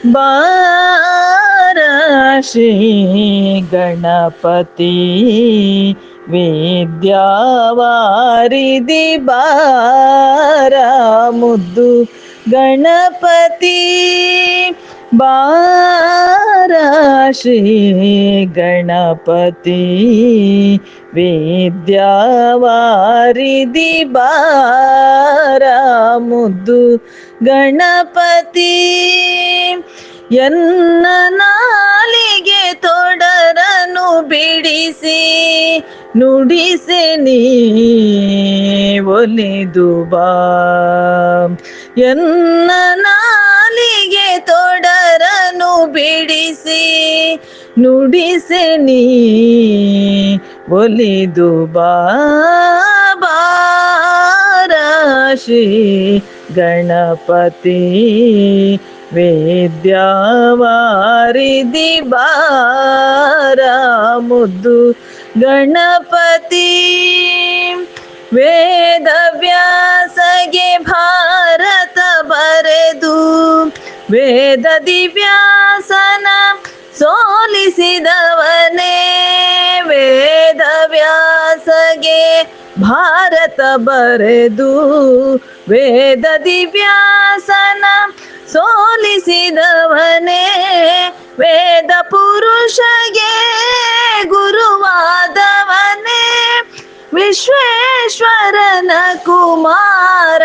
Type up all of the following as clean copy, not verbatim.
ಬಾರ ಶ್ರೀ ಗಣಪತಿ ವಿದ್ಯಾವಾರಿಧಿ ಬಾರ ಮುದ್ದು ಗಣಪತಿ ಬಾರ ಶ್ರೀ ಗಣಪತಿ ವಿದ್ಯಾವಾರಿಧಿ ಬಾರ ಮುದ್ದು ಗಣಪತಿ ಎನ್ನ ನಾಲಿಗೆ ತೊಡರನು ಬಿಡಿಸಿ ನುಡಿಸೆ ನೀ ಒಲಿದು ಬಾ ಎನ್ನ ನಾಲಿಗೆ ತೊಡರನು ಬಿಡಿಸಿ ನುಡಿಸೆ ನೀ ಒಲಿದು ಬಾ ಬಾರ ಶ್ರೀ ಗಣಪತಿ ವಿದ್ಯಾವಾರಿಧಿ ಬಾರ ಮುದ್ದು ಗಣಪತಿ ವೇದ ವ್ಯಾಸಗೆ ಭಾರತ ಬರೆದು ವೇದ ದಿವ್ಯಾಸನ ಸೋಲಿಸಿದವನೇ ವೇದ ವ್ಯಾಸಗೆ ಭಾರತ ಬರೆದು ವೇದ ದಿವ್ಯಾಸನ ಸೋಲಿಸಿದವನೇ ವೇದ ಪುರುಷಗೆ ಗುರುವಾದವನೇ ವಿಶ್ವೇಶ್ವರನ ಕುಮಾರ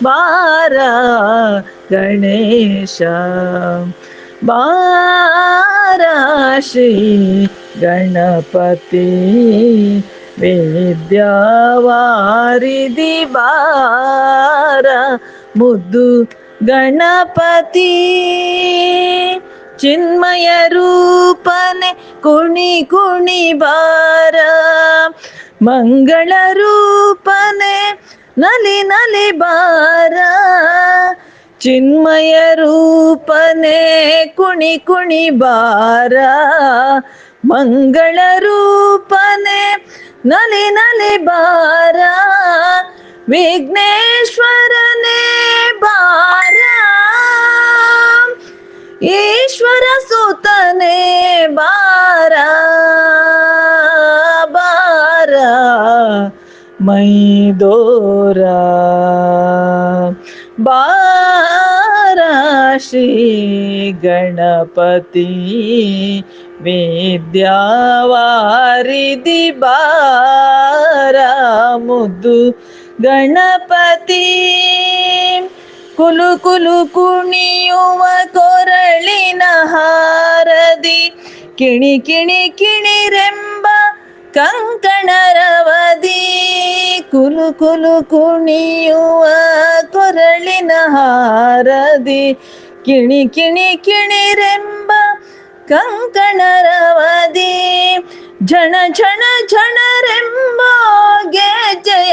ಬಾರ ಗಣೇಶ ಬಾರ ಶ್ರೀ ಗಣಪತಿ ವಿದ್ಯಾವಾರಿಧಿ ಬಾರ ಮುದ್ದು ಗಣಪತಿ ಚಿನ್ಮಯ ರೂಪನೆ ಕುಣಿ ಕುಣಿ ಬಾರ ಮಂಗಳ ರೂಪನೆ ನಲಿ ನಲಿ ಬಾರ ಚಿನ್ಮಯ ರೂಪನೆ ಕುಣಿ ಕುಣಿ ಬಾರ ಮಂಗಳ ರೂಪನೆ ನಲಿ ನಲಿ ಬಾರ ವಿಘ್ನೇಶ್ವರನೇ ಬಾರ ಈಶ್ವರ ಸುತನೇ ಬಾರ ಬಾರ ಮೈದೋರ ಬಾರ ಶ್ರೀ ಗಣಪತಿ ವಿದ್ಯಾವಾರಿಧಿ ಬಾರ ಮುದ್ದು ಗಣಪತಿ ಕುಲು ಕುಲು ಕುಣಿಯುವ ಕೊರಳಿನ ಹಾರದಿ ಕಿಣಿ ಕಿಣಿ ಕಿಣಿರೆಂಬ ಕಂಕಣರವದಿ ಕುಲು ಕುಲು ಕುಣಿಯುವ ಕೊರಳಿನ ಹಾರದಿ ಕಿಣಿ ಕಿಣಿ ಕಿಣಿರೆಂಬ ಕಂಕಣರವದಿ ಝಣ ಝಣ ಝಣರೆಂಬ ಗೆಜ್ಜೆಯನಾದದಿ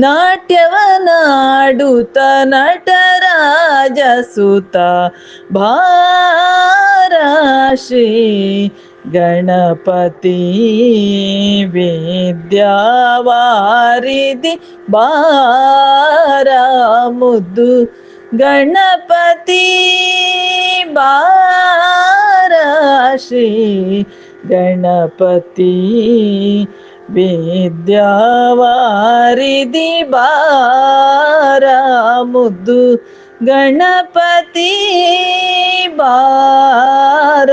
ನಾಟ್ಯವನಾಡುತ್ತ ನಟರಾಜ ಸುತ ಬಾರ ಶ್ರೀ ಗಣಪತಿ ವಿದ್ಯಾವಾರಿಧಿ ಬಾರ ಮುದ್ದು ಗಣಪತಿ ಬಾರ ಶ್ರೀ ಗಣಪತಿ ವಿದ್ಯಾವಾರಿಧಿ ಬಾರ ಮುದ್ದು ಗಣಪತಿ ಬಾರ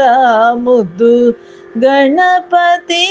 ಮುದ್ದು ಗಣಪತಿ.